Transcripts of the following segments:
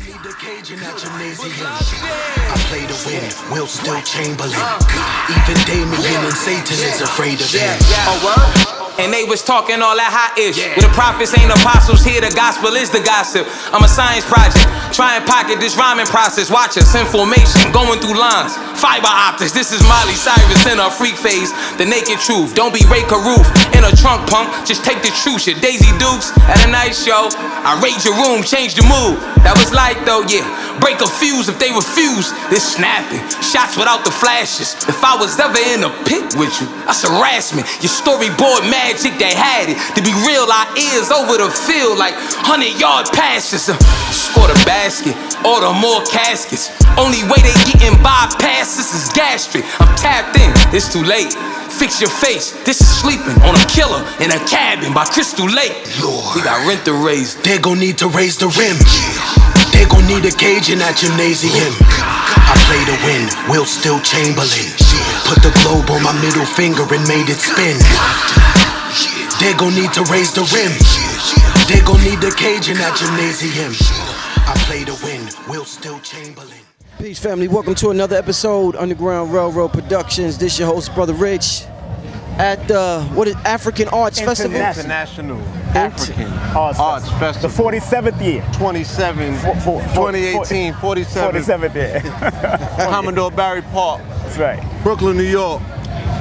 need the Cajun at gymnasium. I play to win, Will still Chamberlain. Even Damien and Satan is afraid of him. Oh, word? And they was talking all that hot-ish. Where the prophets ain't apostles, here the gospel is the gossip. I'm a science project, try and pocket this rhyming process. Watch us in formation, going through lines. Fiber optics, this is Miley Cyrus in her freak phase. The naked truth, don't be Ray Caruth in a trunk punk, just take the truth. Shit, Daisy Dukes at a night show. I raid your room, change the mood. That was like though, yeah. Break a fuse if they refuse. This snapping, shots without the flashes. If I was ever in a pit with you, that's harassment. Your storyboard magic that had it. To be real, our ears over the field like 100-yard passes. Score the basket, order more caskets. Only way they getting bypasses is gastric. I'm tapped in, it's too late. Fix your face, this is sleeping on a killer in a cabin by Crystal Lake. Lord, we got rent to raise. They gon' need to raise the rim. They gon' need a Cajun at gymnasium. I play to win, Will still Chamberlain. Put the globe on my middle finger and made it spin. They gon' need to raise the rim. They gon' need the Cajun at gymnasium. I play to win, Will still Chamberlain. Peace, family. Welcome to another episode, Underground Railroad Productions. This your host, Brother Rich, at the African Arts Festival? International African Arts Festival. The 47th year. 2018, 47th year. Commodore Barry Park. That's right. Brooklyn, New York.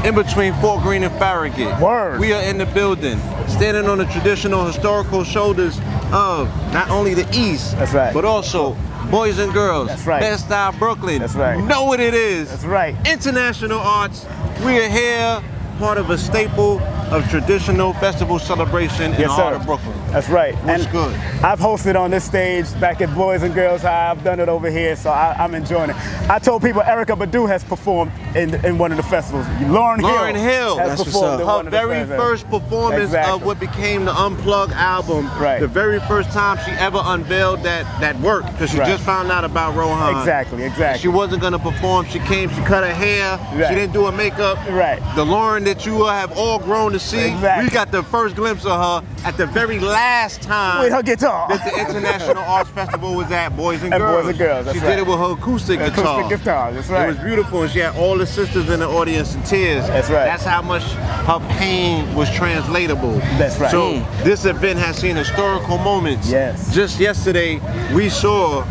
In between Fort Greene and Farragut. Word. We are in the building, standing on the traditional historical shoulders of not only the East, that's right, but also boys and girls. That's right. Best Style Brooklyn. That's right. You know what it is. That's right. International Arts. We are here, part of a staple of traditional festival celebration in the heart of Brooklyn. That's right. What's good? I've hosted on this stage back at Boys and Girls High. I've done it over here, so I'm enjoying it. I told people Erykah Badu has performed in one of the festivals. Lauren Hill has performed in one of the very first performance of what became the Unplugged album. Right. The very first time she ever unveiled that work, because she just found out about Rohan. Exactly. She wasn't gonna perform. She came. She cut her hair. Right. She didn't do her makeup. Right. The Lauren that you have all grown to see. Exactly. We got the first glimpse of her at the very last time with her guitar that the International Arts Festival was at Boys and Girls. Boys and Girls. That's she did it with her acoustic guitar. Acoustic guitar. That's right. It was beautiful, and she had all the sisters in the audience in tears. That's right. That's how much her pain was translatable. That's right. So this event has seen historical moments. Yes. Just yesterday, we saw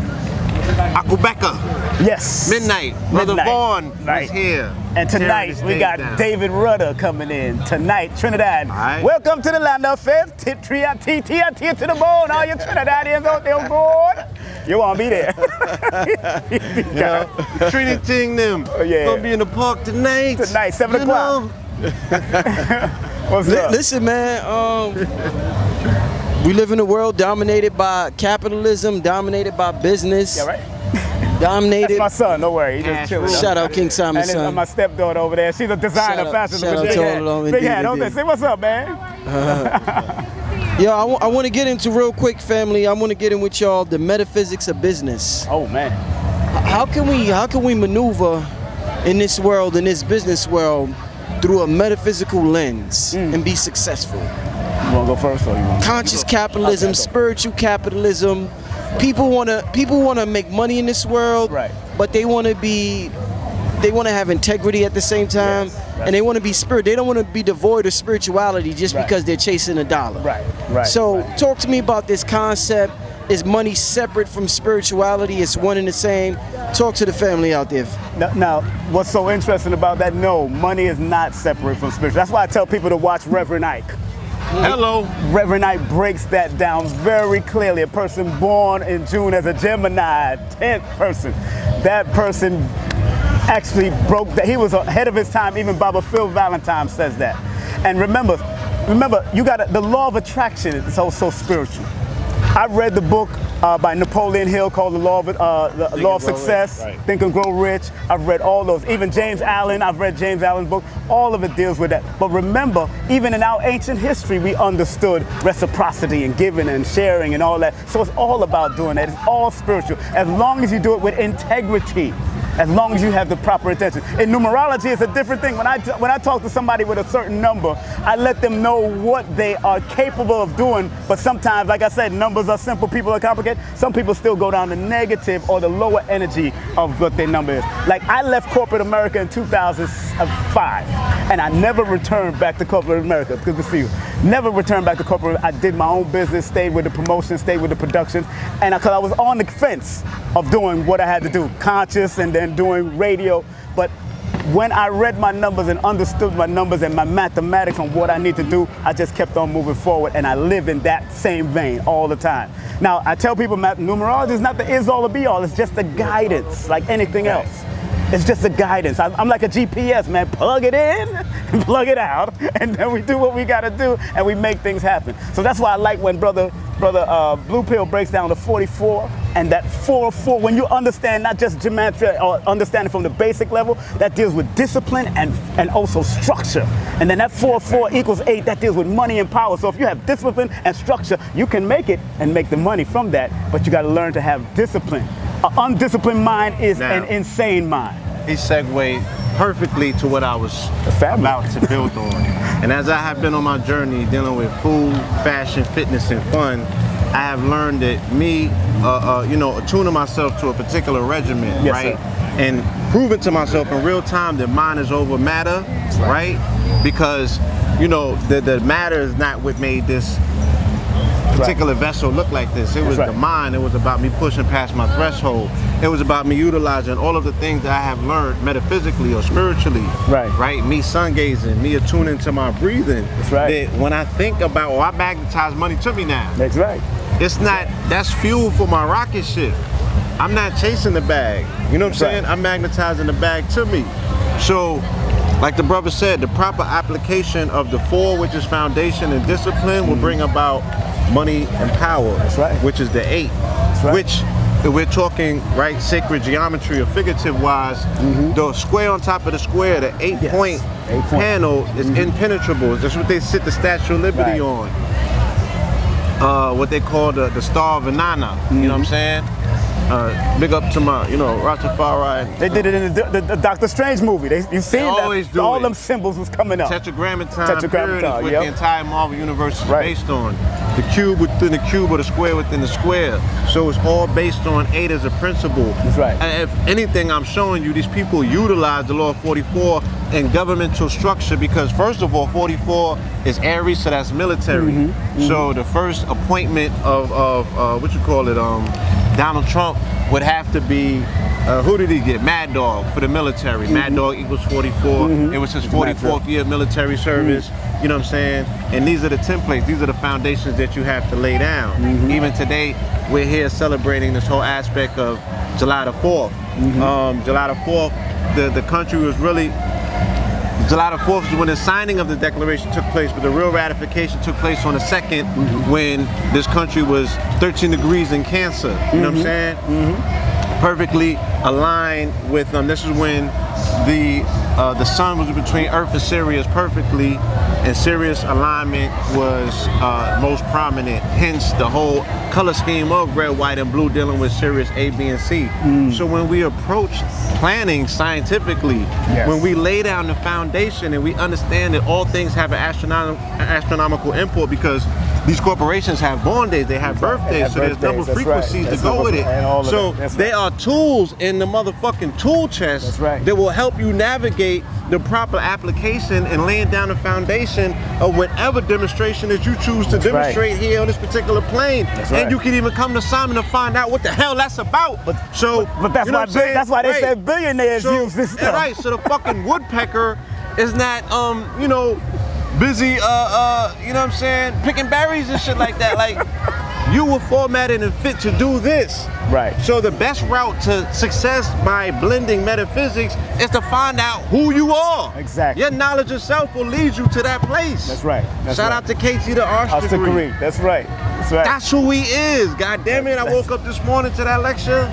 Akubeka. Yes. Midnight. Brother Vaughn was here. And tonight we got David Rudder coming in. Tonight, Trinidad. Right. Welcome to the land of faith. Tia to the bone. All you Trinidadians out there on board. You want to be there. Trinity them. Gonna be in the park tonight. Tonight, 7 o'clock. What's up? Listen, man. We live in a world dominated by capitalism, dominated by business. Yeah, right. Dominated. That's my son, don't worry. He just chilling. Shout out King Simon's son. And my stepdaughter over there. She's a designer, fashion. Shout out to all of them. Big hat, don't they? Say what's up, man. Yo, I want to get into real quick, family. I want to get in with y'all the metaphysics of business. Oh man. How can we maneuver in this world, in this business world, through a metaphysical lens and be successful? You want to go first, or you want? Conscious capitalism, spiritual capitalism. People wanna make money in this world, right? But they wanna have integrity at the same time, and they wanna be spirit. They don't wanna be devoid of spirituality just because they're chasing a dollar. Right. So talk to me about this concept. Is money separate from spirituality? It's one and the same. Talk to the family out there. Now, what's so interesting about that? No, money is not separate from spiritual. That's why I tell people to watch Reverend Ike. Hello. Reverend Ike breaks that down very clearly. A person born in June as a Gemini, 10th person. That person actually broke that. He was ahead of his time. Even Baba Phil Valentine says that. And remember, you got the law of attraction is also spiritual. I read the book by Napoleon Hill called The Law of Success, Think and Grow Rich. I've read all those. Even James Allen, I've read James Allen's book. All of it deals with that. But remember, even in our ancient history, we understood reciprocity and giving and sharing and all that. So it's all about doing that. It's all spiritual. As long as you do it with integrity. as long as you have the proper intention. In numerology, it's a different thing. When I talk to somebody with a certain number, I let them know what they are capable of doing. But sometimes, like I said, numbers are simple, people are complicated. Some people still go down the negative or the lower energy of what their number is. Like, I left corporate America in 2005, and I never returned back to corporate America. Good to see you. Never returned back to corporate. I did my own business, stayed with the promotion, stayed with the production, and because I was on the fence of doing what I had to do, conscious and then doing radio. But when I read my numbers and understood my numbers and my mathematics on what I need to do, I just kept on moving forward, and I live in that same vein all the time. Now, I tell people numerology is not the is-all or be-all, it's just the guidance, like anything else. It's just a guidance. I'm like a GPS, man. Plug it in and plug it out, and then we do what we gotta do, and we make things happen. So that's why I like when brother Blue Pill breaks down the 44 and that 404. When you understand not just gematria or understanding from the basic level, that deals with discipline and also structure. And then that 404 equals 8. That deals with money and power. So if you have discipline and structure, you can make it and make the money from that. But you got to learn to have discipline. An undisciplined mind is an insane mind. He segued perfectly to what I was about to build on. And as I have been on my journey dealing with food, fashion, fitness, and fun, I have learned that me, attuning myself to a particular regimen, right? Sir. And proving to myself in real time that mind is over matter, right? Because, the matter is not what made this particular vessel look like this. It was the mind. It was about me pushing past my threshold. It was about me utilizing all of the things that I have learned metaphysically or spiritually. Right? Me sun gazing, me attuning to my breathing. That when I think about, I magnetize money to me now. That's right. It's not, that's fuel for my rocket ship. I'm not chasing the bag. You know what I'm saying? I'm magnetizing the bag to me. So, like the brother said, the proper application of the 4, which is foundation and discipline, will bring about money and power, which is the 8, which we're talking, sacred geometry or figurative wise, the square on top of the square, the 8-point panel is impenetrable. That's what they sit the Statue of Liberty on. What they call the Star of Inanna, you know what I'm saying? Big up to my, Rastafari. They did it in the Doctor Strange movie. You've seen that. All them symbols was coming up. Tetragrammaton period is what the entire Marvel universe is based on. The cube within the cube or the square within the square. So it's all based on 8 as a principle. That's right. And if anything, I'm showing you these people utilize the law of 44 in governmental structure because first of all, 44 is Aries, so that's military. So the first appointment of Donald Trump would have to be, who did he get? Mad Dog for the military. Mad Dog equals 44. It was his 44th year of military service. You know what I'm saying? And these are the templates, these are the foundations that you have to lay down. Even today, we're here celebrating this whole aspect of July the 4th. July the 4th, the country was really, July the 4th is when the signing of the declaration took place, but the real ratification took place on the 2nd when this country was 13 degrees in Cancer. You know what I'm saying? Perfectly aligned with, this is when the sun was between Earth and Sirius perfectly, and Sirius alignment was most prominent. Hence the whole color scheme of red, white, and blue dealing with Sirius A, B, and C. So when we approach planning scientifically, when we lay down the foundation and we understand that all things have an astronomical import because these corporations have born days, they have birthdays, so there's number frequencies to go with it. So they are tools in the motherfucking tool chest that will help you navigate the proper application and laying down the foundation of whatever demonstration that you choose to demonstrate here on this particular plane. And you can even come to Simon to find out what the hell that's about. But that's why they said billionaires use this stuff. So the fucking woodpecker is not, busy, you know what I'm saying, picking berries and shit like that. Like, you were formatted and fit to do this. So the best route to success by blending metaphysics is to find out who you are. Your knowledge of self will lead you to that place. Shout out to KT the Arts degree. That's right. That's who he is. God damn it, I woke up this morning to that lecture.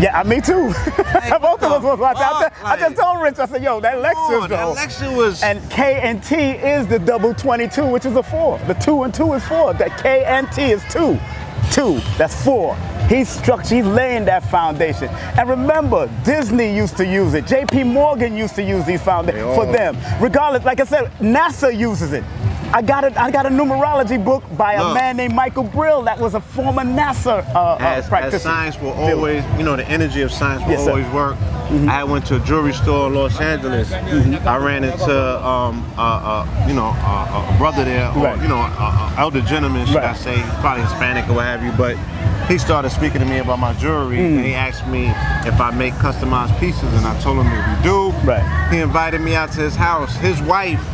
Yeah, me too. Both of us was watching. I just told Rich, I said, yo, that lecture that lecture was... And K and T is the double 22, which is a 4. The 2 and 2 is 4. That K and T is 2. 2, that's 4. He's laying that foundation. And remember, Disney used to use it. J.P. Morgan used to use these foundations for them. Regardless, like I said, NASA uses it. I got a numerology book by a man named Michael Brill that was a former NASA practitioner. As science will always, the energy of science will always work. I went to a jewelry store in Los Angeles. I ran into a brother there, or elder gentleman, should I say, probably Hispanic or what have you, but he started speaking to me about my jewelry, and he asked me if I make customized pieces, and I told him that we do. He invited me out to his house. His wife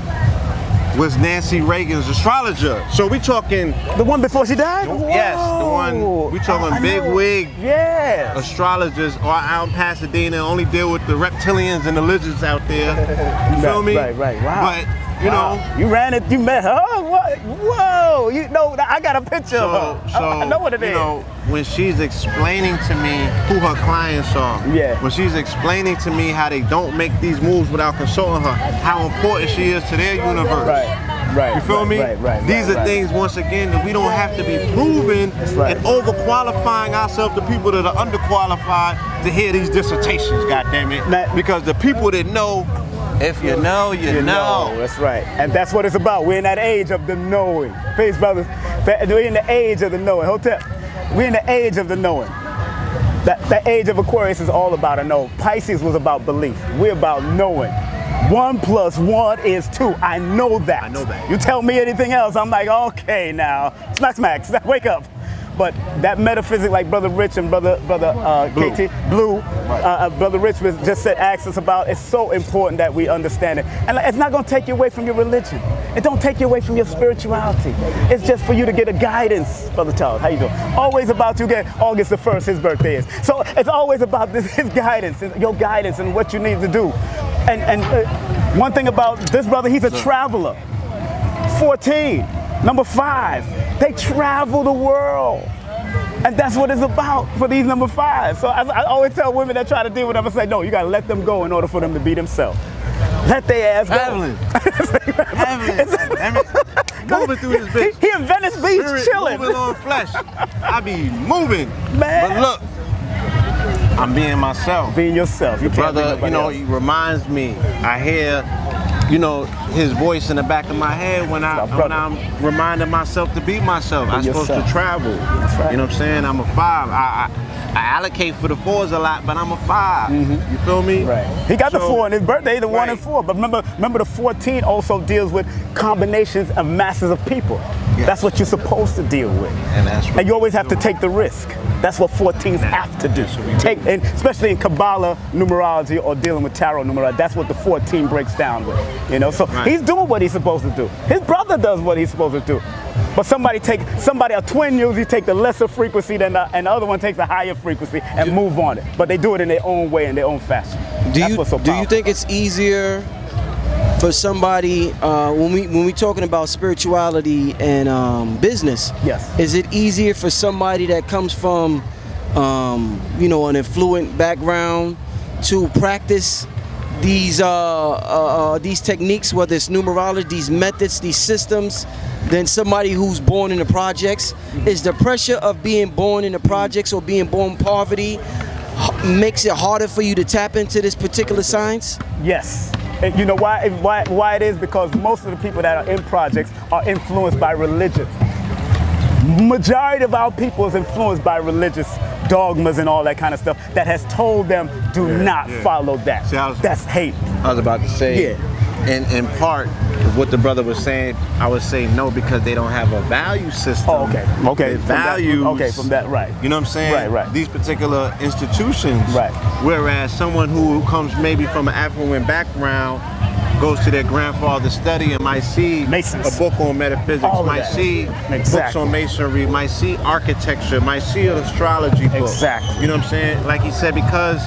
was Nancy Reagan's astrologer. So we talking the one before she died? Yes, the one we talking big wig astrologers are out in Pasadena, only deal with the reptilians and the lizards out there. You feel me? Right. Wow. But you ran it, you met her. What? Whoa! I got a picture of her. I know what it is. When she's explaining to me who her clients are, when she's explaining to me how they don't make these moves without consulting her, how important she is to their universe. You feel me? These are things, once again, that we don't have to be proven and overqualifying ourselves to people that are underqualified to hear these dissertations, goddammit. Because the people that know, if you know, you know. That's right. And that's what it's about. We're in that age of the knowing. Peace, brothers. We're in the age of the knowing. Hotep. We're in the age of the knowing. That age of Aquarius is all about a know. Pisces was about belief. We're about knowing. 1 + 1 is 2. I know that. I know that. You tell me anything else, I'm like, okay now. Smack. Wake up. But that metaphysics, like Brother Rich and Brother KT Blue, Brother Rich asked us about, it's so important that we understand it. And it's not going to take you away from your religion. It don't take you away from your spirituality. It's just for you to get a guidance, Brother Charles. How you doing? Always about you get August the 1st, his birthday is. So it's always about his guidance, your guidance and what you need to do. And one thing about this brother, he's a traveler. 14. Number 5, they travel the world. And that's what it's about for these number 5. So I always tell women that try to deal with them, I say, no, you gotta let them go in order for them to be themselves. Let their ass go. Traveling. Moving through this bitch. He in Venice Beach chilling. Moving on flesh. I be moving. Man. But look, I'm being myself. Being yourself. Your brother, he reminds me. I hear, his voice in the back of my head when I'm reminding myself to be myself. I'm supposed to travel. Right. You know what I'm saying? I'm a 5. I allocate for the 4s a lot, but I'm a 5. You feel me? Right. He got the 4 on his birthday, the 1 and 4. But remember the 14 also deals with combinations of masses of people. Yes. That's what you're supposed to deal with. And you always have to take the risk. That's what 14s have to do. And especially in Kabbalah numerology or dealing with tarot numerology, that's what the 14 breaks down with. So he's doing what he's supposed to do. His brother does what he's supposed to do. But a twin usually take the lesser frequency and the other one takes the higher frequency and move on it. But they do it in their own way, in their own fashion. Do you think it's easier for somebody when we talking about spirituality and business? Yes. Is it easier for somebody that comes from an affluent background to practice these techniques, whether it's numerology, these methods, these systems, than somebody who's born in the projects? Is the pressure of being born in the projects or being born in poverty makes it harder for you to tap into this particular science? Yes. And you know why it is? Because most of the people that are in projects are influenced by religion. Majority of our people is influenced by religious dogmas and all that kind of stuff that has told them do not follow that. See, that's hate. I was about to say, in part, what the brother was saying, I would say no, because they don't have a value system. Oh, okay. Values. From that, right. You know what I'm saying? Right. These particular institutions. Right. Whereas someone who comes maybe from an affluent background goes to their grandfather's study and might see Masons. A book on metaphysics, might see books on masonry, might see architecture, might see an astrology book. Exactly. You know what I'm saying? Like he said, because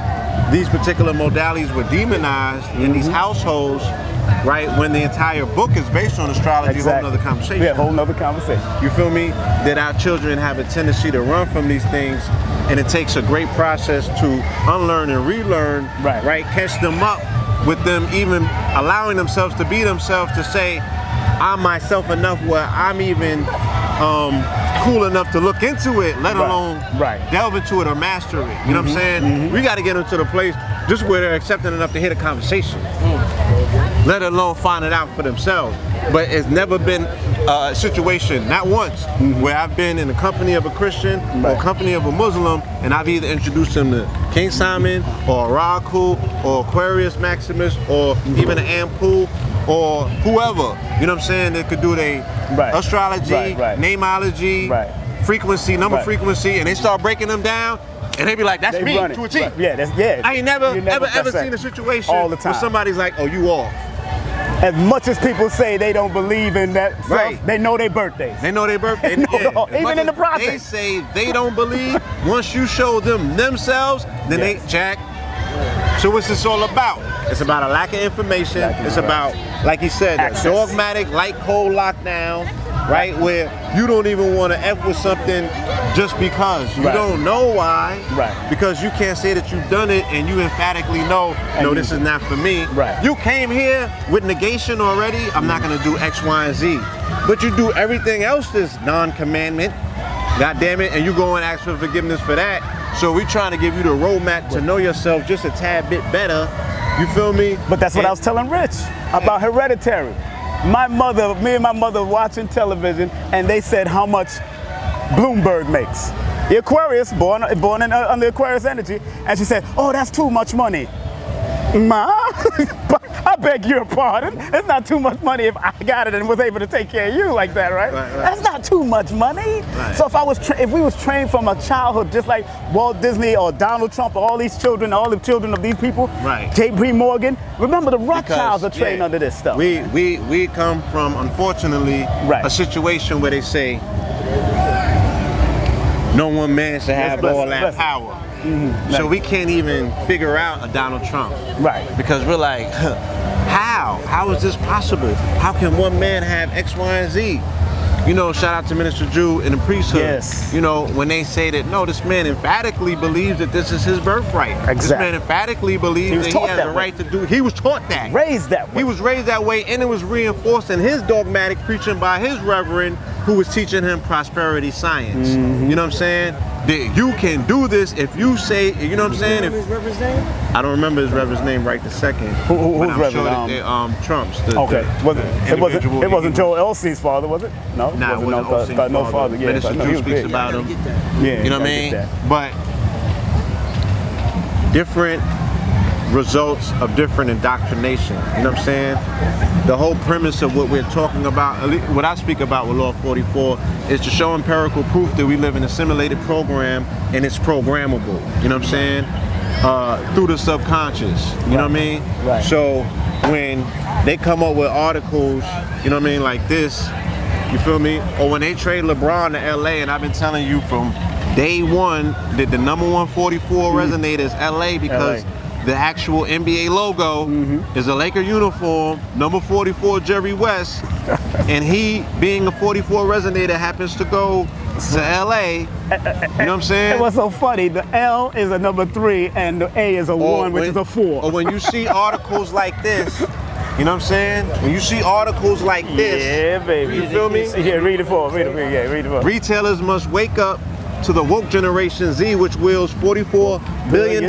these particular modalities were demonized in these households, right? When the entire book is based on astrology, a whole nother conversation. Yeah, whole nother conversation. You feel me? That our children have a tendency to run from these things, and it takes a great process to unlearn and relearn, right? Catch them up with them even allowing themselves to be themselves, to say, I'm myself enough where I'm even cool enough to look into it, let alone delve into it or master it. You know what I'm saying? We got to get them to the place just where they're accepting enough to hear the conversation, let alone find it out for themselves. But it's never been a situation, not once, where I've been in the company of a Christian or company of a Muslim, and I've either introduced them to King Simon or Oracle or Aquarius Maximus or even an Ampoule or whoever. You know what I'm saying? They could do their astrology, namology, frequency, number frequency, and they start breaking them down. And they be like, that's me to a T. I ain't never ever seen a situation all the time where somebody's like, oh, you off. As much as people say they don't believe in that stuff, they know their birthdays. They know their birthday. Even in the process. They say they don't believe. Once you show them themselves, then they jack. So what's this all about? It's about a lack of information. It's about, like he said, a dogmatic light code lockdown, right? Where you don't even want to F with something just because. You don't know why. Because you can't say that you've done it and you emphatically know, no, this is not for me. You came here with negation already. I'm not going to do X, Y, and Z. But you do everything else that's non-commandment. God damn it. And you go and ask for forgiveness for that. So we're trying to give you the roadmap to know yourself just a tad bit better. You feel me? But that's what I was telling Rich about hereditary. Me and my mother watching television, and they said how much Bloomberg makes. The Aquarius, born in, under Aquarius energy, and she said, oh, that's too much money. Ma, I beg your pardon. It's not too much money if I got it and was able to take care of you like that, right? That's not too much money. So if we was trained from a childhood, just like Walt Disney or Donald Trump or all these children, all the children of these people, J.P. Morgan, remember the Rothschilds are trained under this stuff. We come from, unfortunately, a situation where they say no one man should have all that power. So we can't even figure out a Donald Trump. Because we're like, how? How is this possible? How can one man have X, Y, and Z? You know, shout out to Minister Drew in the priesthood. You know, when they say that, no, this man emphatically believes that this is his birthright. This man emphatically believes that he has a right to do it. He was taught that. Raised that way. He was raised that way, and it was reinforced in his dogmatic preaching by his reverend who was teaching him prosperity science. You know what I'm saying? That you can do this if you say, you know what I'm saying? His reverend's name? I don't remember his reverend's name right this second. Who's reverend? Sure Trump's. It wasn't Joel Elsey's father, was it? No. Nah, it wasn't no father. Yeah, Minister Drew speaks about him. You know what I mean? But different results of different indoctrination. You know what I'm saying? The whole premise of what we're talking about, what I speak about with Law 44, is to show empirical proof that we live in a simulated program and it's programmable. You know what I'm saying? Through the subconscious. You know what I mean? So when they come up with articles, you know what I mean, like this, you feel me? Or when they trade LeBron to LA, and I've been telling you from day one that the number 144 resonator is LA because the actual NBA logo is a Laker uniform, number 44 Jerry West, and he, being a 44 resonator, happens to go to LA. You know what I'm saying? It was so funny. The L is a number 3 and the A is a 1, which is a 4. Or when you see articles like this, you know what I'm saying? When you see articles like this, yeah, baby. You feel me? Yeah, read it for. Read it for. Retailers must wake up to the woke generation Z, which wields $44 billion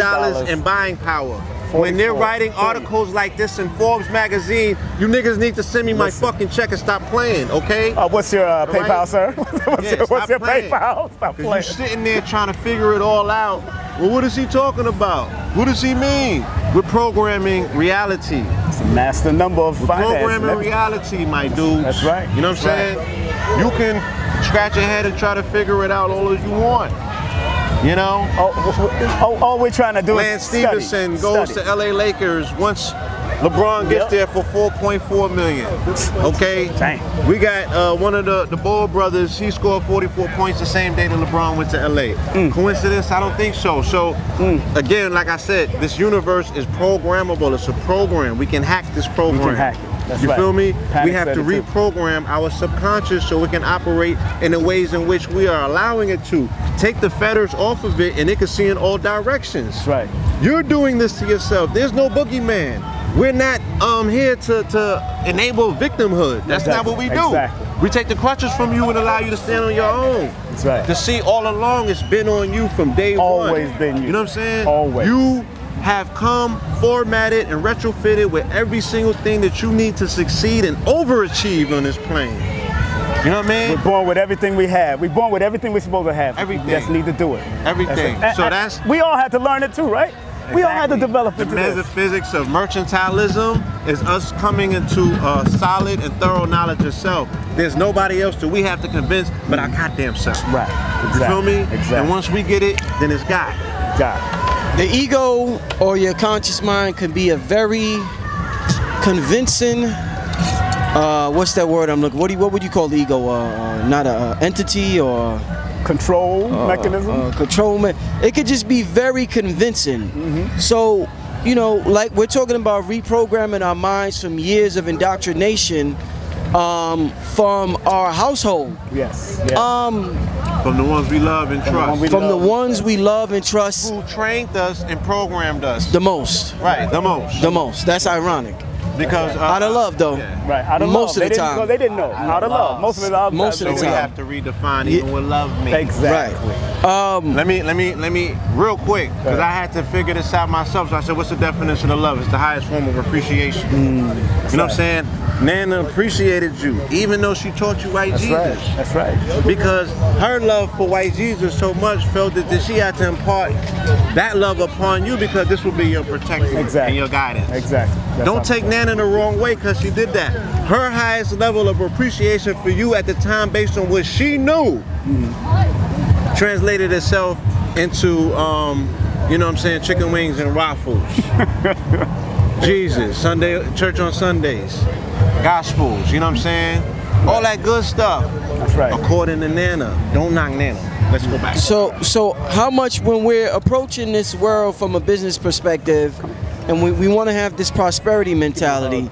in buying power. When they're writing articles like this in Forbes magazine, you niggas need to send me my fucking check and stop playing, okay? What's your PayPal, sir? What's your PayPal? Stop playing. You're sitting there trying to figure it all out. Well, what is he talking about? What does he mean? We're programming reality. It's a master number of finance. We're programming reality, my dude. That's right. You know what I'm saying? You can scratch your head and try to figure it out all as you want. You know? All we're trying to do Lance is Stevenson goes to LA Lakers once LeBron gets there for $4.4 million. Okay? Dang. We got one of the Ball brothers, he scored 44 points the same day that LeBron went to LA. Coincidence? I don't think so. So, again, like I said, this universe is programmable. It's a program. We can hack this program. We can hack it. That's you right. feel me? Panic we have to reprogram our subconscious so it can operate in the ways in which we are allowing it to. Take the fetters off of it and it can see in all directions. That's right. You're doing this to yourself. There's no boogeyman. We're not here to enable victimhood. That's not what we do. We take the crutches from you and allow you to stand on your own. That's right. To see all along, it's been on you from day one. Always been you. You know what I'm saying? Always. You have come formatted and retrofitted with every single thing that you need to succeed and overachieve on this plane. You know what I mean? We're born with everything we have. We're born with everything we're supposed to have. Everything. We just need to do it. Everything. That's it. So that's... We all had to learn it too, right? We all had to develop the into this. metaphysics of mercantilism is us coming into a solid and thorough knowledge of self. There's nobody else that we have to convince but our goddamn self. Right. Exactly. You feel me? Exactly. And once we get it, then it's God. God. The ego or your conscious mind can be a very convincing, what's that word I'm looking, what would you call the ego? Not a entity or... Control mechanism? It could just be very convincing. Mm-hmm. So, you know, like we're talking about reprogramming our minds from years of indoctrination from our household. Yes. From the ones we love and trust. From the ones we love and trust. Who trained us and programmed us. The most. Right, the most. The most. That's ironic. Because out of love, though. Yeah. Right, out of most love. of the time. They didn't know. Out of love. Most of the time. Most of the So we time. have to redefine even what love means. Exactly. Right. Let me, real quick, because I had to figure this out myself. So I said, what's the definition of love? It's the highest form of appreciation. You know what I'm saying? Nana appreciated you, even though she taught you white Jesus. That's right. Because her love for white Jesus so much felt that she had to impart that love upon you because this will be your protection and your guidance. Exactly. Don't take Nana the wrong way because she did that. Her highest level of appreciation for you at the time based on what she knew translated itself into, you know what I'm saying, chicken wings and waffles. Jesus, Sunday, church on Sundays, gospels, you know what I'm saying? All that good stuff. That's right. According to Nana. Don't knock Nana. Let's go back. So how much when we're approaching this world from a business perspective and we want to have this prosperity mentality,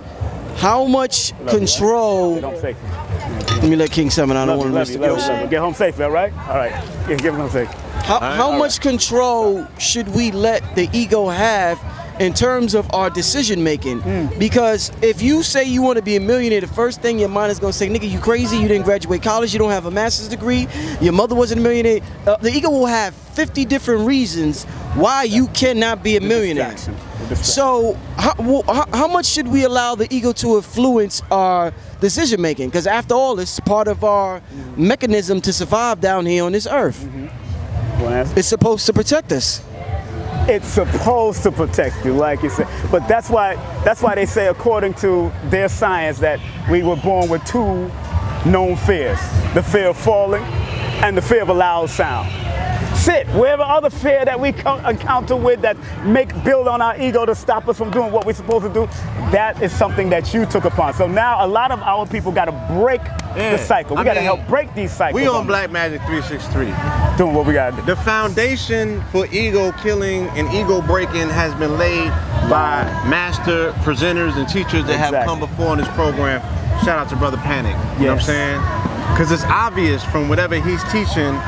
how much control... Let me let King Summon, I don't want to miss the question. Get home safely, all right? All right. Get home safe. How much control should we let the ego have in terms of our decision making? Because if you say you want to be a millionaire, the first thing your mind is going to say, nigga, you crazy, you didn't graduate college, you don't have a master's degree, your mother wasn't a millionaire. The ego will have 50 different reasons why you cannot be a millionaire. So how much should we allow the ego to influence our decision making? Because after all, it's part of our mechanism to survive down here on this earth. It's supposed to protect us. It's supposed to protect you, like you said. But that's why they say, according to their science, that we were born with two known fears: the fear of falling and the fear of a loud sound. Sit, wherever other fear that we encounter with that build on our ego to stop us from doing what we're supposed to do, that is something that you took upon. So now a lot of our people got to break the cycle. We got to help break these cycles. We on Black Magic 363. Doing what we got to do. The foundation for ego killing and ego breaking has been laid by master presenters and teachers that have come before in this program. Shout out to Brother Panic. You know what I'm saying? Because it's obvious from whatever he's teaching,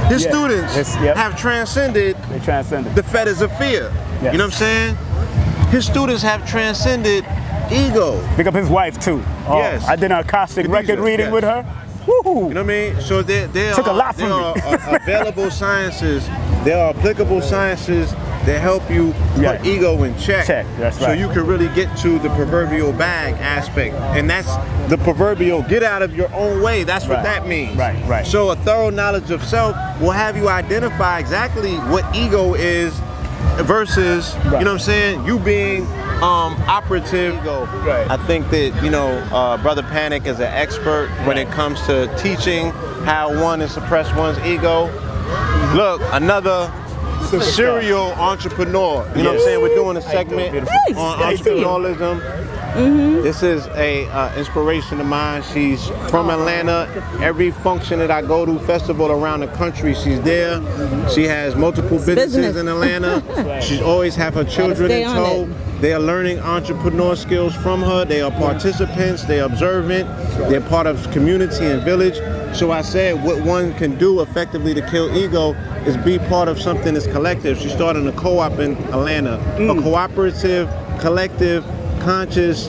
his students have transcended the fetters of fear. You know what I'm saying? His students have transcended ego. Pick up his wife too. Yes. I did an acoustic record reading with her. Woo-hoo. You know what I mean? So there are available sciences, there are applicable sciences that help you put ego in check. That's right. So you can really get to the proverbial bag aspect. And that's the proverbial get out of your own way. That's what that means. Right. So a thorough knowledge of self will have you identify exactly what ego is versus, you know what I'm saying, you being operative. I think that, you know, Brother Panic is an expert when it comes to teaching how one to suppress one's ego. Look, another serial entrepreneur. You know what I'm saying? We're doing a segment on entrepreneurialism. This is a inspiration of mine. She's from Atlanta. Every function that I go to, festival around the country, she's there. She has multiple businesses in Atlanta. She's always have her children in tow. They are learning entrepreneur skills from her. They are participants. They are observant. They're part of community and village. So I said what one can do effectively to kill ego is be part of something that's collective. She started a co-op in Atlanta, a cooperative, collective, subconscious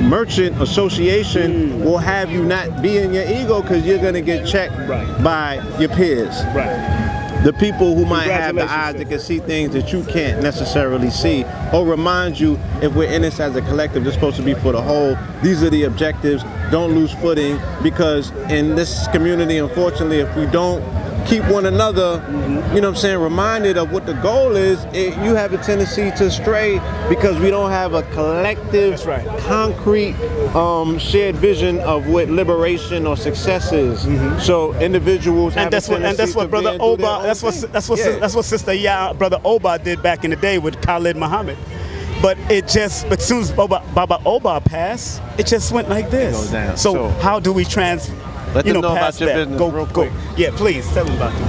merchant association will have you not be in your ego because you're gonna get checked by your peers. The people who might have the eyes that can see things that you can't necessarily see, or remind you, if we're in this as a collective, it's supposed to be for the whole. These are the objectives. Don't lose footing, because in this community, unfortunately, if we don't keep one another, you know what I'm saying, reminded of what the goal is, you have a tendency to stray because we don't have a collective, concrete, shared vision of what liberation or success is. So individuals have that's what Brother Oba, that's what Sister Brother Oba did back in the day with Khalid Muhammad. But as soon as Baba Oba passed, it just went like this. So how do we let them know about your that. business real quick. Yeah, please tell them about your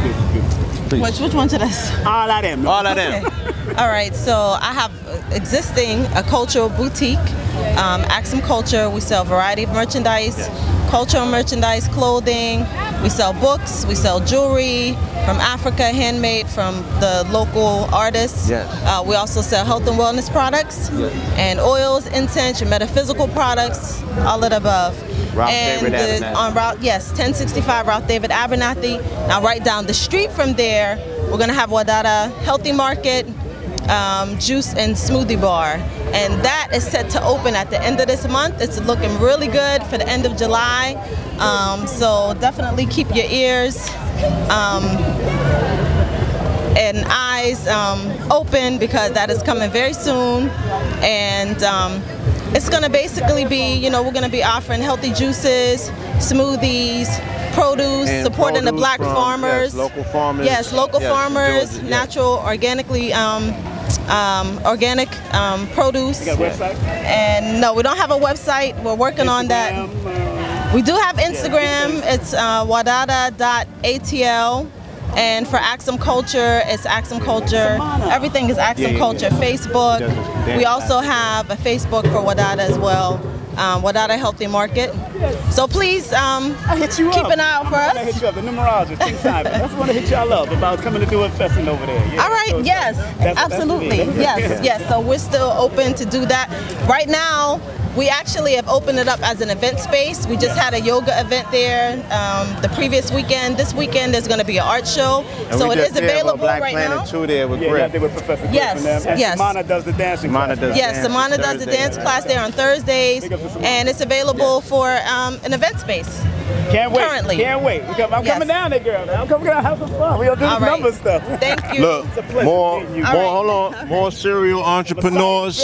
business. Which one should I say? All of them. All of them. Okay. All right, so I have existing a cultural boutique, Axum Culture. We sell a variety of merchandise, cultural merchandise, clothing. We sell books, we sell jewelry from Africa, handmade from the local artists. We also sell health and wellness products and oils, incense, and metaphysical products, all of the above. David Abernathy. On Route 1065 Route David Abernathy. Now right down the street from there, we're gonna have Wadada Healthy Market, juice and smoothie bar, and that is set to open at the end of this month. It's looking really good for the end of July, so definitely keep your ears and eyes open, because that is coming very soon. And it's going to basically be, we're going to be offering healthy juices, smoothies, produce, and supporting the black farmers. Yes, local farmers. Yes, local farmers, Georgia, natural, organically, organic produce. You got a website? And no, we don't have a website. We're working on that. We do have Instagram. It's wadada.atl. And for Axum Culture, it's Axum Culture. Everything is Axum Culture. Facebook. We also have a Facebook for Wadada as well. Wadada Healthy Market. So please keep an eye out for us. I hit you up, the numerologist, King Simon. That's what I hit y'all up about coming to do a festing over there. All right, yes, absolutely. Yes. So we're still open to do that. Right now, we actually have opened it up as an event space. We just had a yoga event there the previous weekend. This weekend there's going to be an art show. And so it is available right now. There with with Professor yes. And Samana does the dancing class. Samana does the dance class there on Thursdays. And it's available for an event space. Can't wait. Currently. Can't wait. I'm coming down there, girl. I'm coming down, have some fun. We'll do this number stuff. Thank you. Look, more serial entrepreneurs.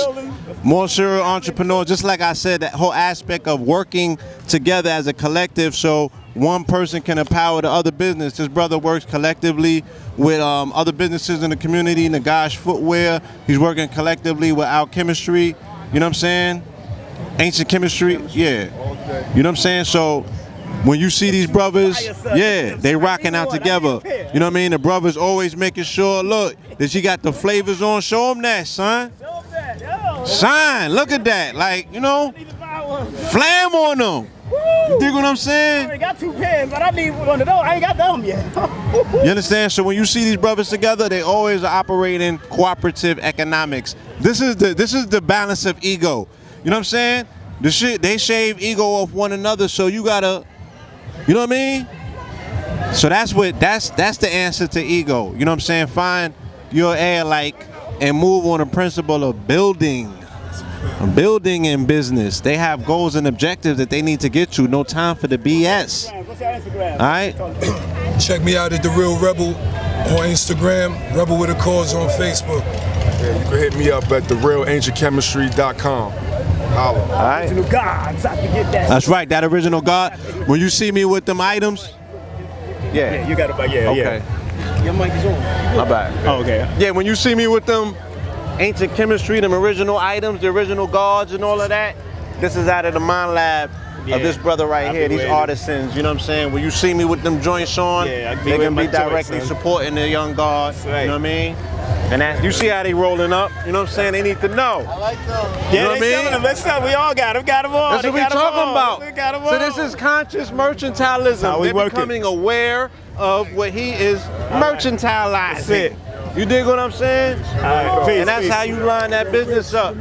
More serial entrepreneurs. Just like I said, that whole aspect of working together as a collective, so one person can empower the other business. This brother works collectively with other businesses in the community. Nagash Footwear. He's working collectively with Alchemistry. You know what I'm saying? Ancient Chemistry. Yeah. You know what I'm saying? So when you see these brothers, they rocking out together. You know what I mean? The brothers always making sure, look, that you got the flavors on. Show them that, son. Shine, look at that. Like, flam on them. You dig what I'm saying? I already got 2 pens, but I need one of those. I ain't got them yet. You understand? So when you see these brothers together, they always are operating cooperative economics. This is the balance of ego. You know what I'm saying? They shave ego off one another, so you gotta, you know what I mean? So that's the answer to ego. You know what I'm saying? Find your air and move on the principle of building in business. They have goals and objectives that they need to get to. No time for the BS. What's your Instagram? All right? Check me out at The Real Rebel on Instagram, Rebel with a Cause on Facebook. Yeah, you can hit me up at therealancientchemistry.com. Holla. All right. Original gods, I can get that. That's right, that original God. When you see me with them items, Yeah, you got it. okay. Your mic is on. My bad. Oh, okay. Yeah, when you see me with them ancient chemistry, them original items, the original gods and all of that, this is out of the mind lab of this brother right here, these artisans, you know what I'm saying? When you see me with them joints on, they can be directly supporting the young god, you know what I mean? And that, you see how they rolling up, you know what I'm saying? They need to know. I like them. You know what I mean? Let's go. We all got them. Got them all. That's what we talking about. We got them all. So this is conscious mercantilism. They're becoming aware of what he is mercantilizing. That's it. You dig what I'm saying? Peace, And that's peace. how you line that business up.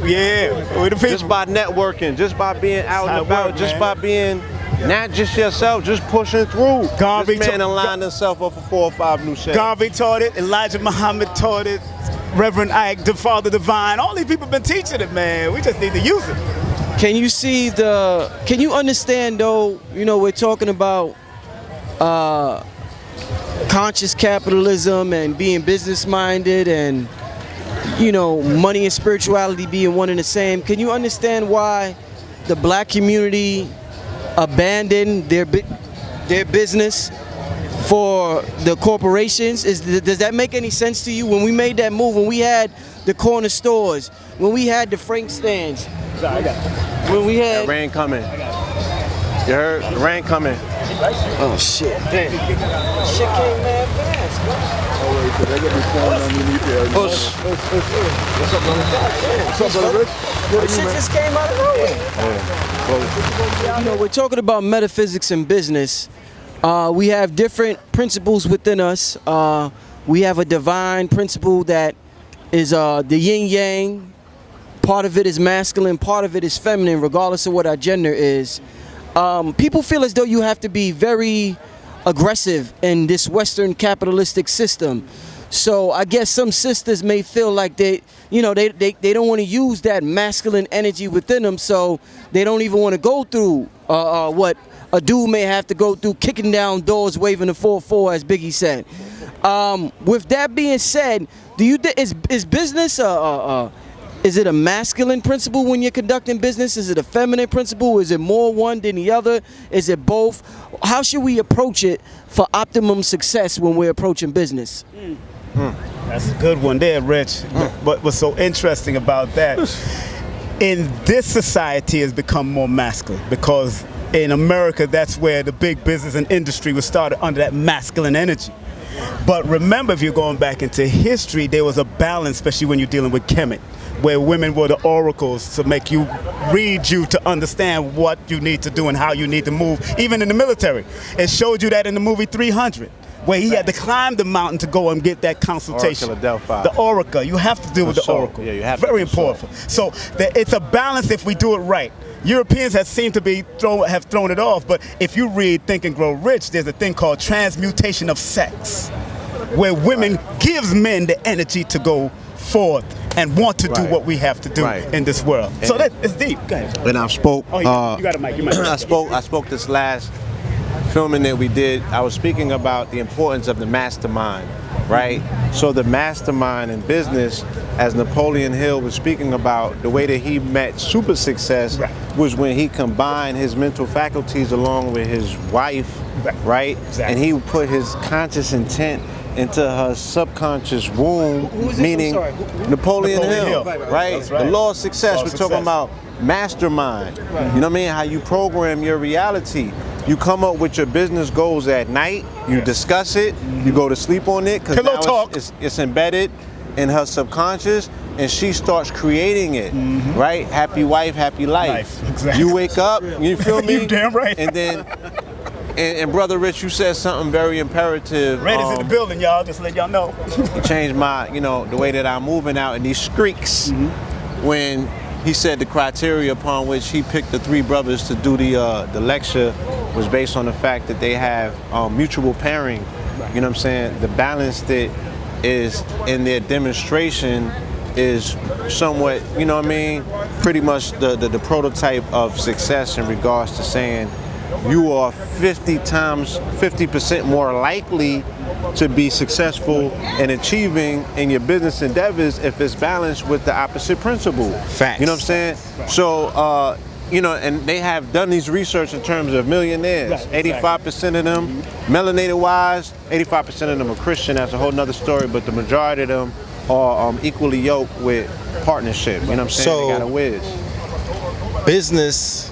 Yeah, with the people. Just by networking, just by being out and about, just by being not just yourself, just pushing through. Garvey This man aligned himself up for 4 or 5 new shows. Garvey taught it, Elijah Muhammad taught it, Reverend Ike, the Father Divine. All these people been teaching it, man. We just need to use it. Can you understand though, we're talking about conscious capitalism and being business minded and, money and spirituality being one and the same. Can you understand why the black community abandoned their business for the corporations? Does that make any sense to you? When we made that move, when we had the corner stores, when we had the Frank stands, when we had That rain coming. You heard? The rain coming. oh shit, damn, shit came mad fast, the shit just came out of nowhere. We're talking about metaphysics and business. We have different principles within us. We have a divine principle that is the yin yang. Part of it is masculine, part of it is feminine, regardless of what our gender is. People feel as though you have to be very aggressive in this Western capitalistic system. So I guess some sisters may feel like they don't want to use that masculine energy within them, so they don't even want to go through what a dude may have to go through, kicking down doors, waving the 4-4, as Biggie said. With that being said, do you is business is it a masculine principle when you're conducting business? Is it a feminine principle? Is it more one than the other? Is it both? How should we approach it for optimum success when we're approaching business? That's a good one there, Rich. But what's so interesting about that, in this society has become more masculine because in America, that's where the big business and industry was started under that masculine energy. But remember, if you're going back into history, there was a balance, especially when you're dealing with Kemet, where women were the oracles to make you read you to understand what you need to do and how you need to move, even in the military. It showed you that in the movie 300, where he had to climb the mountain to go and get that consultation. Oracle of Delphi. The oracle. You have to deal with the oracle. Yeah, you have to. Very important. So it's a balance if we do it right. Europeans have seemed to be have thrown it off, but if you read Think and Grow Rich, there's a thing called transmutation of sex, where women gives men the energy to go forth and want to do what we have to do in this world. And so that is deep. Go ahead. When I spoke, You got a mic. You might. I spoke this last filming that we did. I was speaking about the importance of the mastermind, right? So the mastermind in business, as Napoleon Hill was speaking about, the way that he met super success was when he combined his mental faculties along with his wife, right? Exactly. And he put his conscious intent into her subconscious womb, meaning Napoleon Hill, right? The law of success. We're talking about mastermind. You know what I mean? How you program your reality. You come up with your business goals at night. You discuss it. You go to sleep on it because now it's embedded in her subconscious, and she starts creating it. Right? Happy wife, happy life. Exactly. You wake up. You feel me? You damn right. And then. And Brother Rich, you said something very imperative. Red is in the building, y'all. Just to let y'all know. He changed my, the way that I'm moving out in these streaks. When he said the criteria upon which he picked the 3 brothers to do the lecture was based on the fact that they have mutual pairing. You know what I'm saying? The balance that is in their demonstration is somewhat, you know what I mean? Pretty much the prototype of success in regards to saying, you are 50% more likely to be successful in achieving in your business endeavors if it's balanced with the opposite principle. Facts. You know what I'm saying? So, and they have done these research in terms of millionaires. 85% of them, melanated wise, 85% of them are Christian. That's a whole nother story, but the majority of them are equally yoked with partnership. You know what I'm saying? So, they got a whiz. Business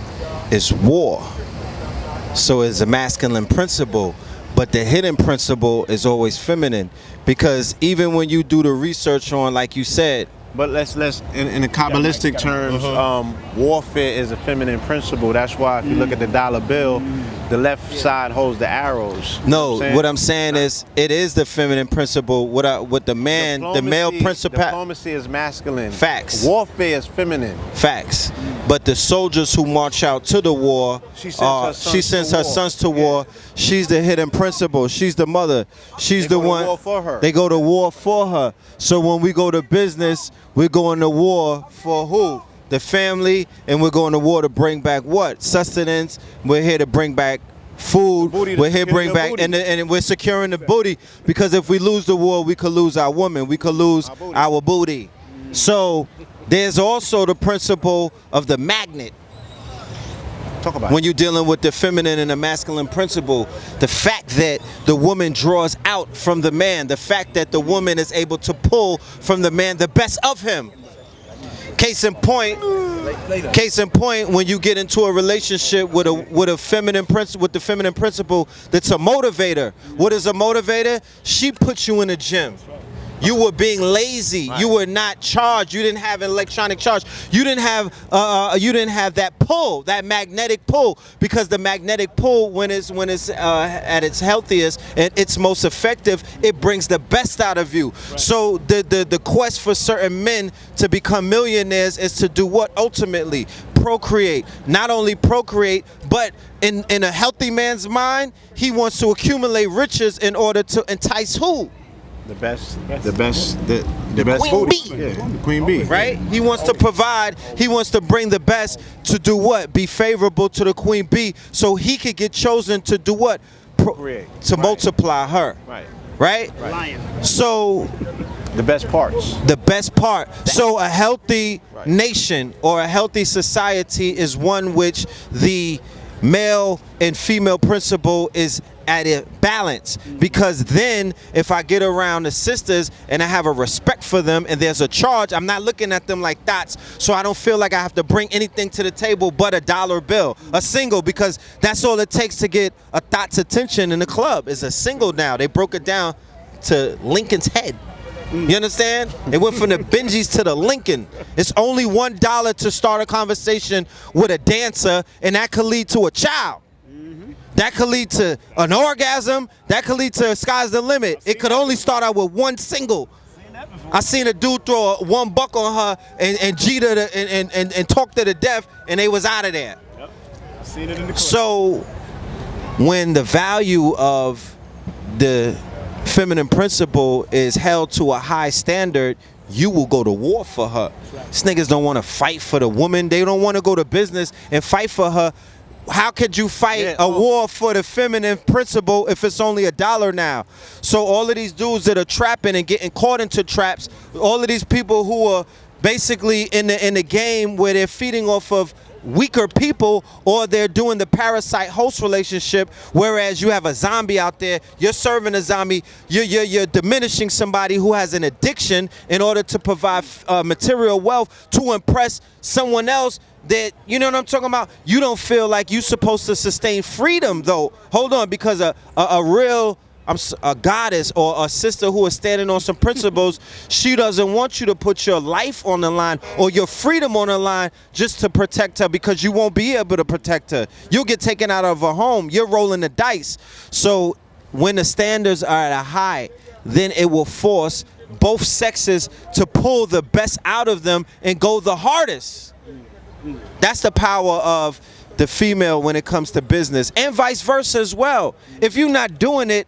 is war. So it's a masculine principle, but the hidden principle is always feminine, because even when you do the research on, like you said, But let's in the Kabbalistic terms, warfare is a feminine principle. That's why if you look at the dollar bill, the left side holds the arrows. No, what I'm saying is it is the feminine principle. What the male principle. Diplomacy is masculine. Facts. Warfare is feminine. Facts. But the soldiers who march out to the war, she sends her sons to war. She's the hidden principle. She's the mother. She's the one. They go to war for her. They go to war for her. So when we go to business, we're going to war for who? The family, and we're going to war to bring back what? Sustenance. We're here to bring back food. We're here to bring back, and we're securing the booty, because if we lose the war, we could lose our woman. We could lose our booty. So there's also the principle of the magnet. Talk about when you're dealing with the feminine and the masculine principle, the fact that the woman draws out from the man, the fact that the woman is able to pull from the man the best of him. Case in point, when you get into a relationship with a feminine principle, with the feminine principle, that's a motivator. What is a motivator? She puts you in the gym. You were being lazy. You were not charged. You didn't have an electronic charge. You didn't have that pull, that magnetic pull, because the magnetic pull, when it's at its healthiest and its most effective, it brings the best out of you. So the quest for certain men to become millionaires is to do what ultimately? Procreate. Not only procreate, but in a healthy man's mind, he wants to accumulate riches in order to entice who? The best Queen Bee. Yeah, the Queen Bee. Right? He wants to provide, he wants to bring the best to do what? Be favorable to the Queen Bee, so he could get chosen to do what? To multiply her. Right? So the best parts. The best part. So a healthy nation or a healthy society is one which the male and female principle is at a balance, because then if I get around the sisters and I have a respect for them and there's a charge, I'm not looking at them like dots, so I don't feel like I have to bring anything to the table but a dollar bill, a single, because that's all it takes to get a thot's attention in the club is a single now. They broke it down to Lincoln's head. You understand? It went from the Benjis to the Lincoln. It's only $1 to start a conversation with a dancer, and that could lead to a child. That could lead to an orgasm. That could lead to sky's the limit. It could only start out with one single. I seen a dude throw $1 on her and G to and talk to the deaf, and they was out of there. Yep. Seen it in the club. So when the value of the feminine principle is held to a high standard, you will go to war for her. These niggas don't want to fight for the woman. They don't want to go to business and fight for her. How could you fight a war for the feminine principle if it's only $1 now? So all of these dudes that are trapping and getting caught into traps, all of these people who are basically in the game where they're feeding off of weaker people, or they're doing the parasite host relationship, whereas you have a zombie out there, you're serving a zombie, you're diminishing somebody who has an addiction in order to provide material wealth to impress someone else that, you know what I'm talking about? You don't feel like you're supposed to sustain freedom, though. Hold on, because a real a goddess or a sister who is standing on some principles, she doesn't want you to put your life on the line or your freedom on the line just to protect her, because you won't be able to protect her. You'll get taken out of her home. You're rolling the dice. So when the standards are at a high, then it will force both sexes to pull the best out of them and go the hardest. That's the power of the female when it comes to business, and vice versa as well. If you're not doing it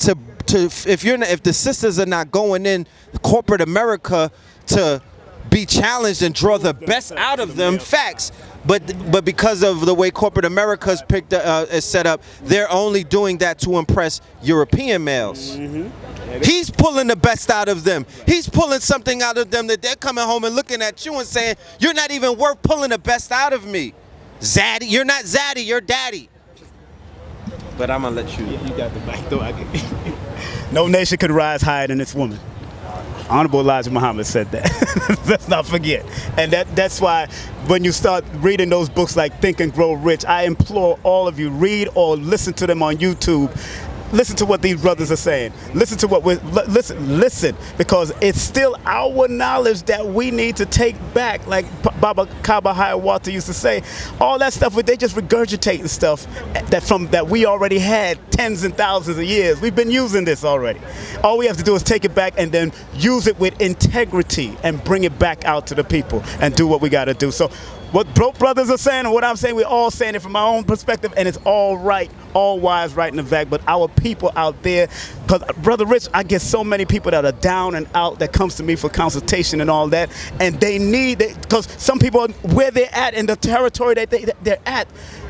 if the sisters are not going in corporate America to be challenged and draw the best out of them, facts. But because of the way corporate America is set up, they're only doing that to impress European males. He's pulling the best out of them. He's pulling something out of them that they're coming home and looking at you and saying, you're not even worth pulling the best out of me. Zaddy, you're not Zaddy, you're daddy. But I'm gonna let you. You got the back door. No nation could rise higher than its woman. Honorable Elijah Muhammad said that. Let's not forget. And that's why when you start reading those books like Think and Grow Rich, I implore all of you, read or listen to them on YouTube. listen to what these brothers are saying. Listen to what we're listen, because it's still our knowledge that we need to take back. Like Baba Kaba Hiawatha used to say, all that stuff, they just regurgitating stuff that we already had tens and thousands of years. We've been using this already. All we have to do is take it back and then use it with integrity and bring it back out to the people and do what we got to do. So what both brothers are saying and what I'm saying, we're all saying it from our own perspective, and it's all right, all wise, right in the fact. But our people out there, because Brother Rich, I get so many people that are down and out that comes to me for consultation and all that, and they need it, because some people, where they're at in the territory that they're at,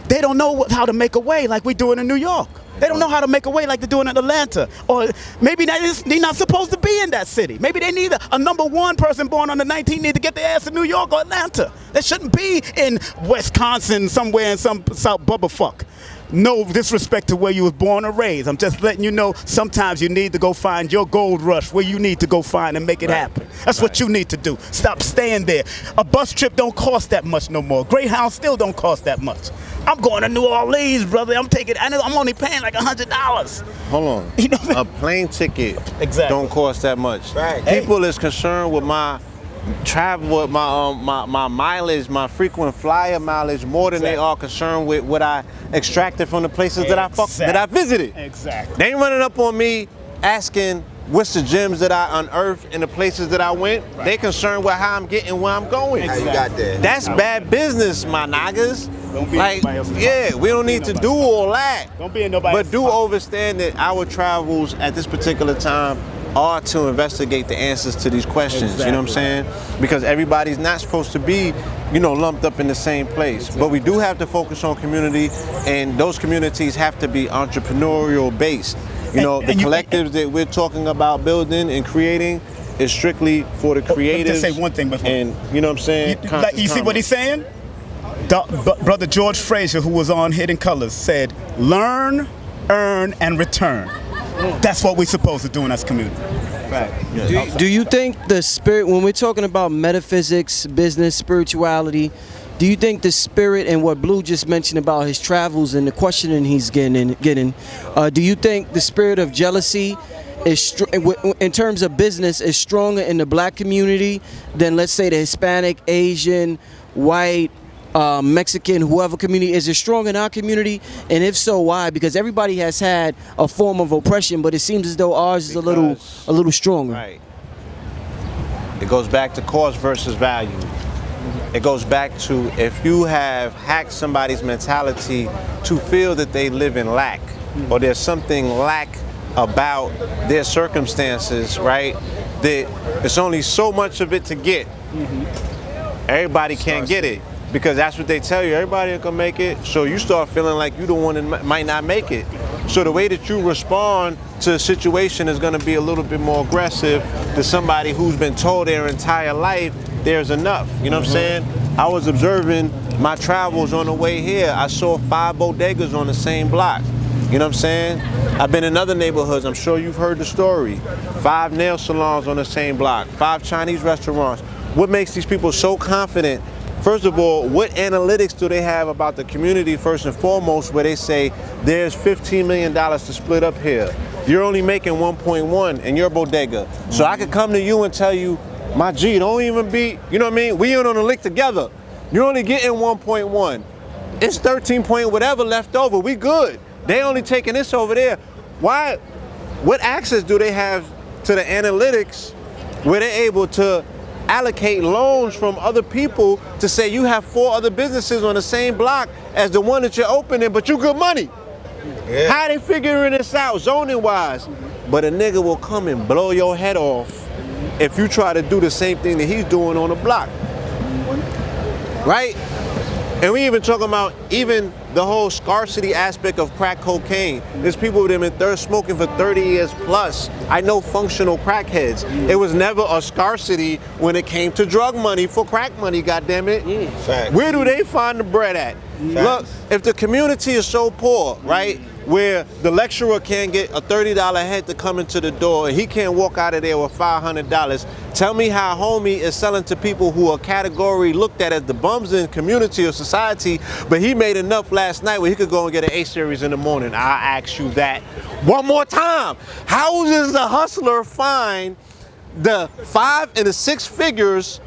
they don't know how to make a way like we're doing in New York. They don't know how to make a way like they're doing in Atlanta. Or maybe they're not supposed to be in that city. Maybe they need a number one person born on the 19th need to get their ass in New York or Atlanta. They shouldn't be in Wisconsin somewhere in some South Bubblefuck. No disrespect to where you was born or raised. I'm just letting you know sometimes you need to go find your gold rush where you need to go find and make it happen. That's what you need to do. Stop staying there. A bus trip don't cost that much no more. Greyhound still don't cost that much. I'm going to New Orleans, brother. I'm only paying like $100. Hold on. You know a plane ticket don't cost that much. Right. People is concerned with my travel, with my mileage, my frequent flyer mileage, more than they are concerned with what I extracted from the places that I visited. Exactly. They ain't running up on me asking what's the gems that I unearthed in the places that I went. Right. They concerned with how I'm getting where I'm going. How you got there? That's bad business, my niggas. Don't be like, yeah, we don't need to do all that. Don't be in nobody. But do understand that our travels at this particular time are to investigate the answers to these questions. Exactly. You know what I'm saying? Because everybody's not supposed to be, lumped up in the same place. Exactly. But we do have to focus on community, and those communities have to be entrepreneurial based. The collectives that we're talking about building and creating is strictly for the creatives. Let me just say one thing before. And you know what I'm saying? You see what he's saying? Brother George Frazier, who was on Hidden Colors, said, learn, earn, and return. That's what we're supposed to do in this community. Right. Do you think the spirit, when we're talking about metaphysics, business, spirituality, do you think the spirit and what Blue just mentioned about his travels and the questioning he's getting, do you think the spirit of jealousy is, in terms of business, is stronger in the black community than, let's say, the Hispanic, Asian, white, Mexican, whoever community? Is it strong in our community? And if so, why? Because everybody has had a form of oppression, but it seems as though ours is a little stronger. Right. It goes back to cause versus value. It goes back to, if you have hacked somebody's mentality to feel that they live in lack, or there's something lack about their circumstances, right? That it's only so much of it to get. Everybody can't get it. Because that's what they tell you, everybody ain't gonna make it. So you start feeling like you the one that might not make it. So the way that you respond to a situation is gonna be a little bit more aggressive than somebody who's been told their entire life there's enough. You know what I'm saying? I was observing my travels on the way here. I saw 5 bodegas on the same block. You know what I'm saying? I've been in other neighborhoods, I'm sure you've heard the story. 5 nail salons on the same block, 5 Chinese restaurants. What makes these people so confident? First of all, what analytics do they have about the community first and foremost, where they say there's $15 million to split up here. You're only making 1.1 in your bodega. So I could come to you and tell you, my G, don't even be, you know what I mean? We ain't on the lick together. You're only getting 1.1. It's 13 point whatever left over. We good. They only taking this over there. Why? What access do they have to the analytics where they're able to allocate loans from other people to say you have 4 other businesses on the same block as the one that you're opening, but you good money? Yeah. How they figuring this out zoning wise? But a nigga will come and blow your head off if you try to do the same thing that he's doing on the block. Right? And we even talking about even the whole scarcity aspect of crack cocaine. There's people that have been smoking for 30 years plus. I know functional crackheads. It was never a scarcity when it came to drug money for crack money, goddammit. Facts. Where do they find the bread at? Facts. Look, if the community is so poor, right? where the lecturer can't get a $30 head to come into the door and he can't walk out of there with $500. Tell me how homie is selling to people who are category looked at as the bums in community or society, but he made enough last night where he could go and get an A series in the morning. I ask you that one more time. How does the hustler find the 5 and the 6 figures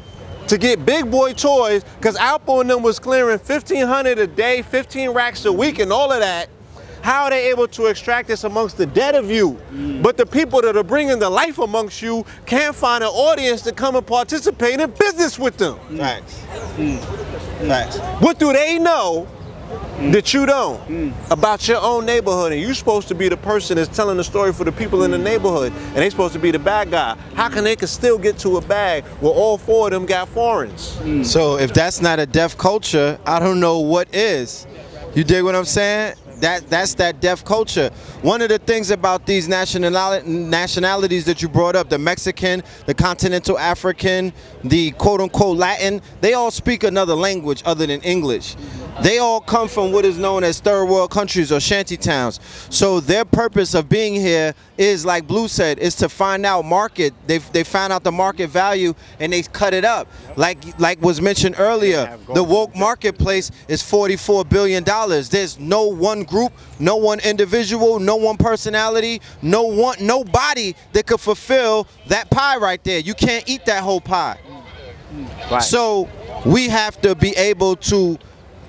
to get big boy toys? Because Alpo and them was clearing $1,500 a day, 15 racks a week and all of that. How are they able to extract this amongst the dead of you? But the people that are bringing the life amongst you can't find an audience to come and participate in business with them. Facts. Facts. What do they know that you don't about your own neighborhood? And you're supposed to be the person that's telling the story for the people in the neighborhood, and they supposed to be the bad guy. How can they still get to a bag where all 4 of them got foreigns? So if that's not a deaf culture, I don't know what is. You dig what I'm saying? That's that deaf culture. One of the things about these nationalities that you brought up, the Mexican, the continental African, the quote-unquote Latin, they all speak another language other than English. They all come from what is known as third world countries or shanty towns. So their purpose of being here is, like Blue said, is to find out market. They found out the market value and they cut it up. Like was mentioned earlier, the woke marketplace is $44 billion. There's no one group, no one individual, no one personality, nobody that could fulfill that pie right there. You can't eat that whole pie. Right. So we have to be able to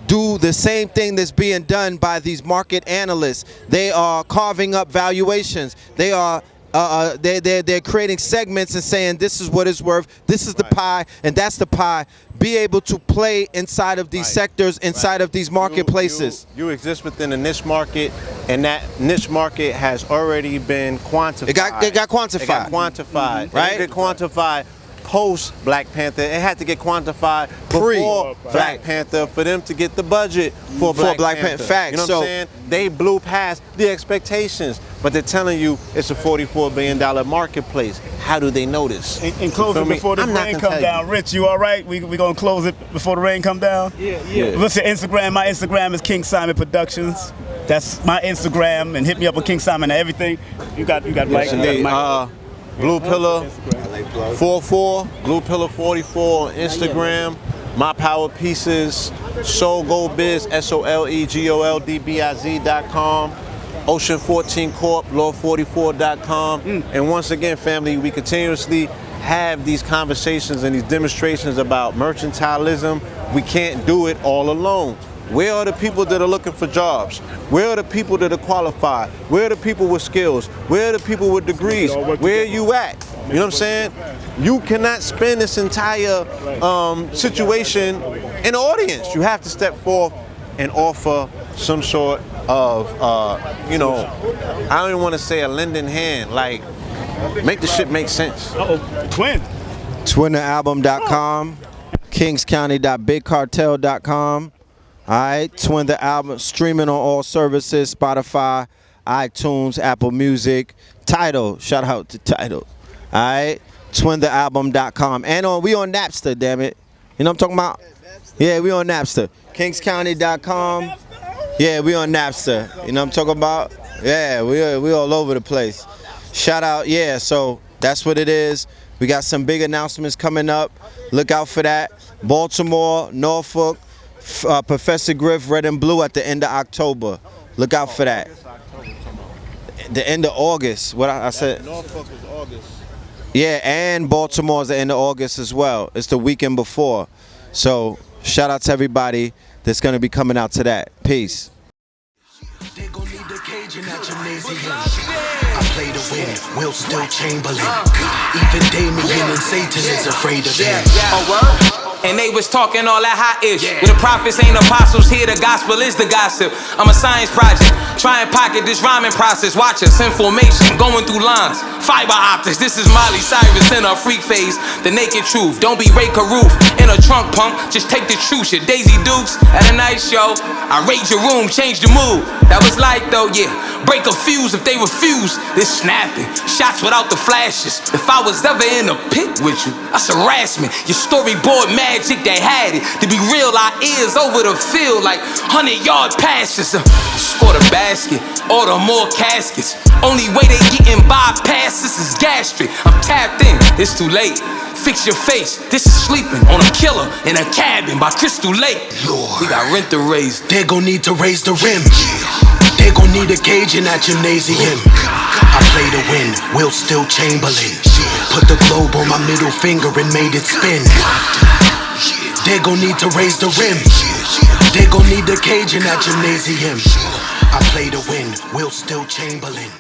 do the same thing that's being done by these market analysts. They are carving up valuations. They are they're creating segments and saying this is what it's worth, this is the pie, and that's the pie. Be able to play inside of these sectors, inside of these marketplaces. You exist within a niche market, and that niche market has already been quantified. It got quantified. It got quantified. Right? It got quantified post Black Panther. It had to get quantified before Black Panther for them to get the budget for Black Panther. Facts. You know what I'm saying? They blew past the expectations, but they're telling you it's a $44 billion marketplace. How do they know this? In closing, before the rain come down, Rich, you all right? We gonna close it before the rain come down? Yeah. What's your Instagram? My Instagram is King Simon Productions. That's my Instagram, and hit me up with King Simon and everything. You got Mike. Blue Pillar 44, Blue Pillar 44 on Instagram. My Power Pieces, Soul Gold Biz, SOLEGOLDBIZ.com. Ocean 14 Corp, Law44.com. And once again, family, we continuously have these conversations and these demonstrations about mercantilism. We can't do it all alone. Where are the people that are looking for jobs? Where are the people that are qualified? Where are the people with skills? Where are the people with degrees? Where are you at? You know what I'm saying? You cannot spend this entire situation in the audience. You have to step forth and offer some sort of, I don't even want to say a lending hand. Like, make the shit make sense. TwinTheAlbum.com, KingsCounty.BigCartel.com. All right, Twin the Album, streaming on all services, Spotify, iTunes, Apple Music, Tidal, shout out to Tidal. All right, TwinTheAlbum.com. And we on Napster, damn it. You know what I'm talking about? Yeah, we on Napster. KingsCounty.com. Yeah, we on Napster. You know what I'm talking about? Yeah, we all over the place. Shout out, yeah, so that's what it is. We got some big announcements coming up. Look out for that. Baltimore, Norfolk, Professor Griff, Red and Blue at the end of October. Look out for that. The end of August. What I said? Norfolk is August. Yeah, and Baltimore's the end of August as well. It's the weekend before. So shout out to everybody that's going to be coming out to that. Peace. They gon' need the cage in that gymnasium. I play to win, Will still Chamberlain. Even Damien and Satan is afraid of him. And they was talking all that hot ish. When the prophets ain't apostles, here the gospel is the gossip. I'm a science project, try and pocket this rhyming process. Watch us, information, going through lines. Fiber optics, this is Miley Cyrus in her freak phase. The naked truth, don't be Ray Caruth in a trunk punk, just take the truth. Your Daisy Dukes at a night show. I raid your room, change the mood. That was like though, yeah. Break a fuse if they refuse. This snapping, shots without the flashes. If I was ever in a pit with you, that's harassment. Your storyboard mad magic that had it. To be real, our ears over the field like 100-yard passes. Score the basket, order more caskets. Only way they getting bypasses is gastric. I'm tapped in, it's too late. Fix your face, this is sleeping on a killer in a cabin by Crystal Lake. Lord, we got rent to raise. They gon' need to raise the rim. They gon' need a cage in that gymnasium. I play to win, Will still Chamberlain. Put the globe on my middle finger and made it spin. They gon' need to raise the rim. They gon' need a cage in that gymnasium. I play to win, Will still Chamberlain.